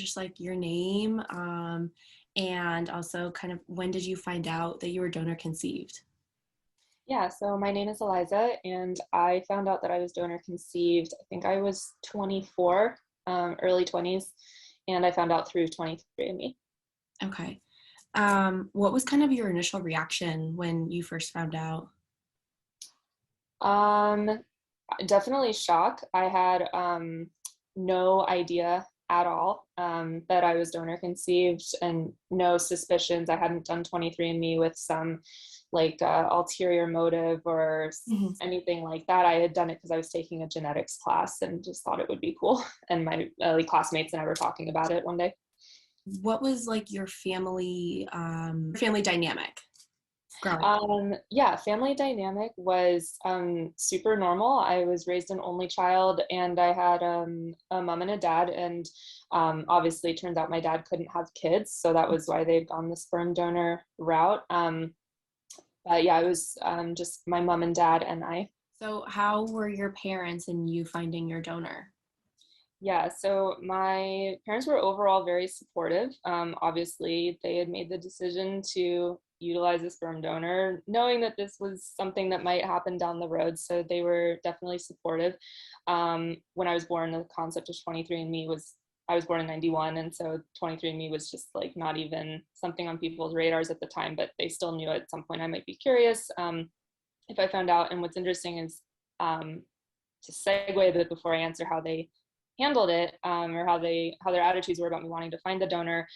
just like your name, and also kind of when did you find out that you were donor conceived? Yeah, so my name is Eliza, and I found out that I was donor conceived. I think I was 24, early 20s, and I found out through 23andMe. Okay. What was kind of your initial reaction when you first found out? Um, Definitely shock. I had no idea at all that I was donor conceived and no suspicions. I hadn't done 23andMe with some ulterior motive or Mhm. anything like that. I had done it because I was taking a genetics class and just thought it would be cool. And my classmates and I were talking about it one day. What was like your family dynamic growing up? Yeah, family dynamic was super normal. I was raised an only child, and I had a mom and a dad. And obviously, it turns out my dad couldn't have kids, so that was why they'd gone the sperm donor route. But yeah, it was just my mom and dad and I. So how were your parents and you finding your donor? Yeah, so my parents were overall very supportive. Obviously, they had made the decision to utilize a sperm donor, knowing that this was something that might happen down the road. So they were definitely supportive. When I was born, the concept of 23andMe was, I was born in 91. And so 23andMe was just like not even something on people's radars at the time, but they still knew at some point I might be curious if I found out. And what's interesting is to segue a bit before I answer how they handled it or how their attitudes were about me wanting to find the donor.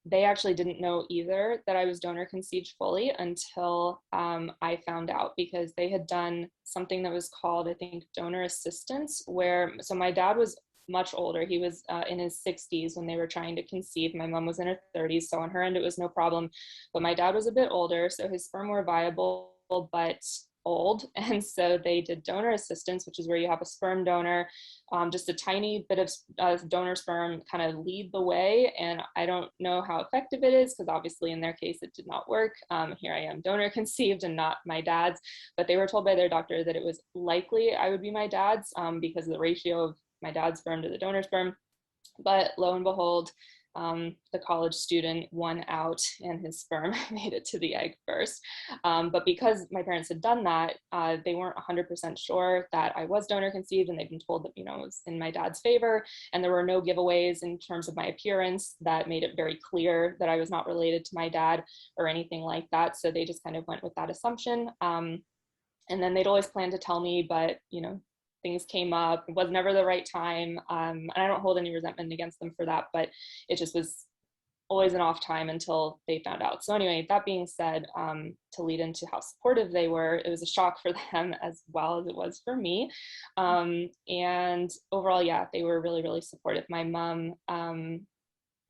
They actually didn't know either that I was donor conceived fully until I found out, because they had done something that was called, I think, donor assistance, where, so my dad was much older. He was in his 60s when they were trying to conceive. My mom was in her 30s. So on her end, it was no problem. But my dad was a bit older. So his sperm were viable, but old. And so they did donor assistance, which is where you have a sperm donor, just a tiny bit of donor sperm kind of lead the way. And I don't know how effective it is, because obviously in their case it did not work. Here I am donor conceived and not my dad's, but they were told by their doctor that it was likely I would be my dad's because of the ratio of my dad's sperm to the donor sperm. But lo and behold, the college student won out and his sperm made it to the egg first. But because my parents had done that, they weren't 100% sure that I was donor conceived, and they'd been told that, it was in my dad's favor. And there were no giveaways in terms of my appearance that made it very clear that I was not related to my dad or anything like that. So they just kind of went with that assumption. And then they'd always planned to tell me, but things came up. It was never the right time, and I don't hold any resentment against them for that, but it just was always an off time until they found out. So anyway, that being said, to lead into how supportive they were, it was a shock for them as well as it was for me. And overall, yeah, they were really, really supportive. My mom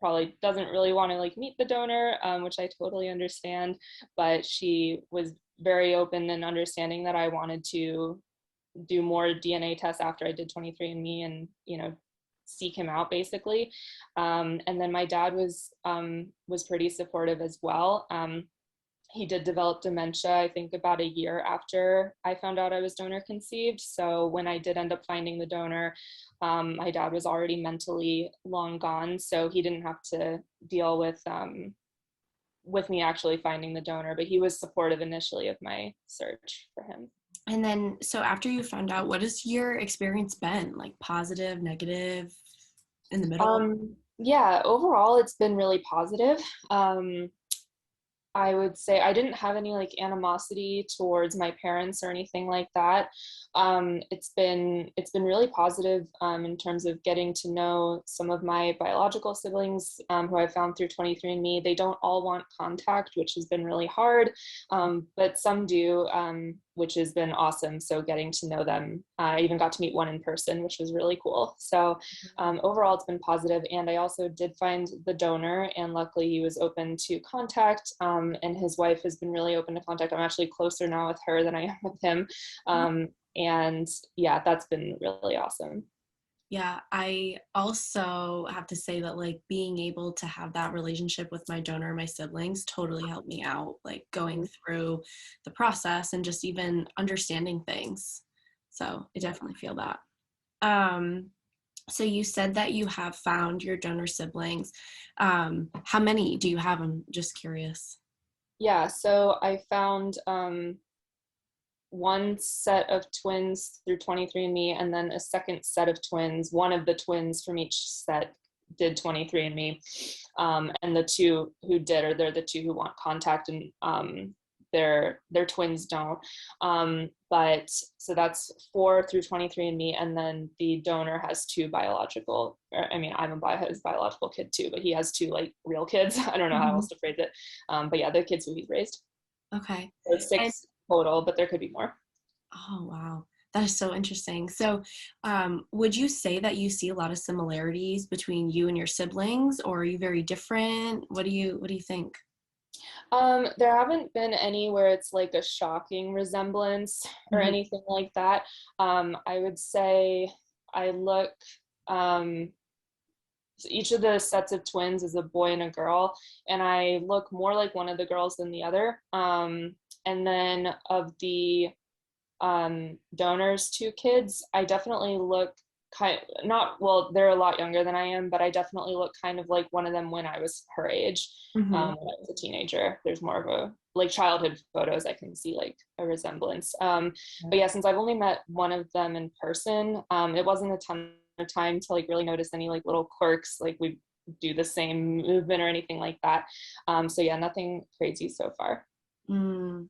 probably doesn't really want to meet the donor, which I totally understand, but she was very open and understanding that I wanted to do more DNA tests after I did 23andMe and, seek him out basically. And then my dad was pretty supportive as well. He did develop dementia, I think about a year after I found out I was donor conceived. So when I did end up finding the donor, my dad was already mentally long gone. So he didn't have to deal with me actually finding the donor, but he was supportive initially of my search for him. And then, so after you found out, what has your experience been? Like positive, negative, in the middle? Yeah, overall, it's been really positive. I would say I didn't have any animosity towards my parents or anything like that. It's been really positive in terms of getting to know some of my biological siblings who I found through 23andMe. They don't all want contact, which has been really hard, but some do, which has been awesome. So getting to know them, I even got to meet one in person, which was really cool. So overall, it's been positive. And I also did find the donor, and luckily he was open to contact. And his wife has been really open to contact. I'm actually closer now with her than I am with him. And yeah, that's been really awesome. Yeah, I also have to say that being able to have that relationship with my donor, my siblings, totally helped me out, going through the process and just even understanding things. So I definitely feel that. Um, So you said that you have found your donor siblings. How many do you have? I'm just curious. Yeah, so I found one set of twins through 23andMe, and then a second set of twins. One of the twins from each set did 23andMe, and the two who did, or they're the two who want contact, and their twins don't. But so that's four through 23andMe, and then the donor has two biological. I mean, his biological kid too, but he has two like real kids. I don't know how else Mhm. to phrase it. But yeah, the kids who he's raised. Okay. So And six total, but there could be more. oh, wow. That is so interesting. So, would you say that you see a lot of similarities between you and your siblings, or are you very different? What do you think? There haven't been any where it's like a shocking resemblance or Mhm. anything like that. I would say I look, um, so each of the sets of twins is a boy and a girl, and I look more like one of the girls than the other. And then of the donors two kids, I definitely look kind not well, they're a lot younger than I am, but I definitely look kind of like one of them when I was her age. Mhm. When I was a teenager, there's more of a like childhood photos, I can see like a resemblance. But yeah, since I've only met one of them in person, it wasn't a ton of time to like really notice any like little quirks, like we do the same movement or anything like that. So yeah, nothing crazy so far. Mm.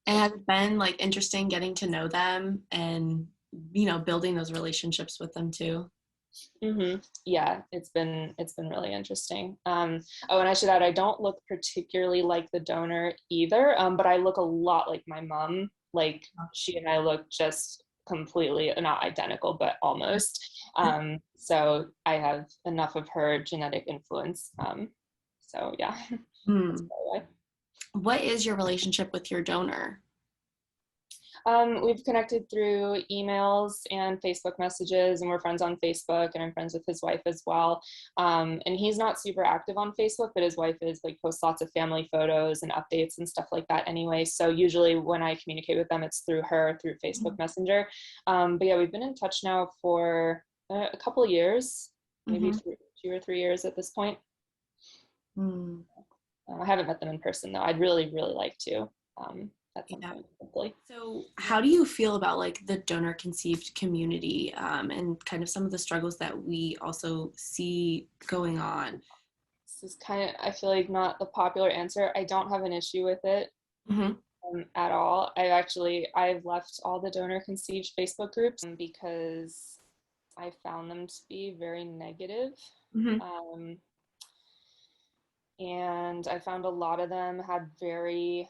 And has it been like interesting getting to know them and building those relationships with them too? Yeah, it's been really interesting. Oh, and I should add, I don't look particularly like the donor either, but I look a lot like my mom. Like she and I look just completely not identical, but almost. So I have enough of her genetic influence. So yeah, that's Hmm. probably why. What is your relationship with your donor? We've connected through emails and Facebook messages, and we're friends on Facebook, and I'm friends with his wife as well. And he's not super active on Facebook, but his wife is like posts lots of family photos and updates and stuff like that anyway. So usually when I communicate with them, it's through her through Facebook Messenger. But yeah, we've been in touch now for a couple of years, maybe Mm-hmm. 2 or 3 years at this point. Mm. I haven't met them in person though. I'd really, really like to at some Yeah. point, hopefully. So, how do you feel about like the donor conceived community and kind of some of the struggles that we also see going on? This is kind of, I feel like, not the popular answer. I don't have an issue with it Hmm. at all. I've left all the donor conceived Facebook groups because I found them to be very negative. Hmm. Um, and I found a lot of them had very,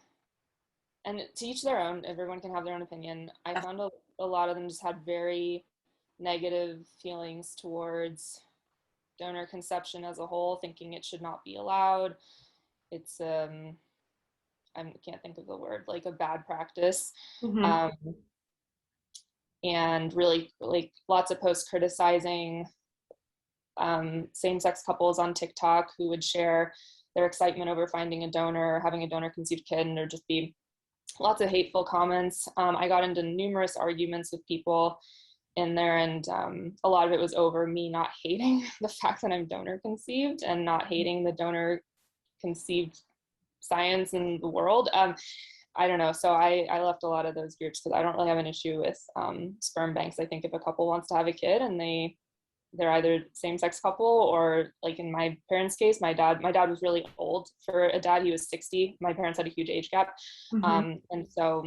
and to each their own, everyone can have their own opinion. I found a lot of them just had very negative feelings towards donor conception as a whole, thinking it should not be allowed. It's I can't think of the word, like a bad practice. Hmm. Um, and really, like lots of posts criticizing same-sex couples on TikTok who would share their excitement over finding a donor, having a donor conceived kid, and there'd just be lots of hateful comments. I got into numerous arguments with people in there, and a lot of it was over me not hating the fact that I'm donor conceived and not hating the donor conceived science in the world. I don't know. So I left a lot of those groups because I don't really have an issue with sperm banks. I think if a couple wants to have a kid and they're either same sex couple or like in my parents' case, my dad was really old for a dad. He was 60. My parents had a huge age gap, Hmm. and so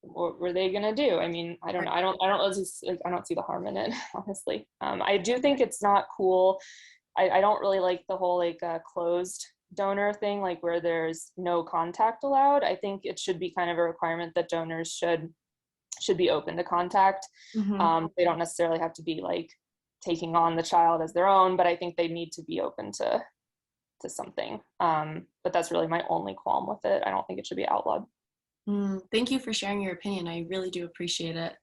what were they gonna do? I mean, I don't know. I don't see the harm in it, honestly. I do think it's not cool. I don't really like the whole like closed donor thing, like where there's no contact allowed. I think it should be kind of a requirement that donors should be open to contact. Hmm. They don't necessarily have to be like taking on the child as their own, but I think they need to be open to something. But that's really my only qualm with it. I don't think it should be outlawed. Mm. Thank you for sharing your opinion. I really do appreciate it.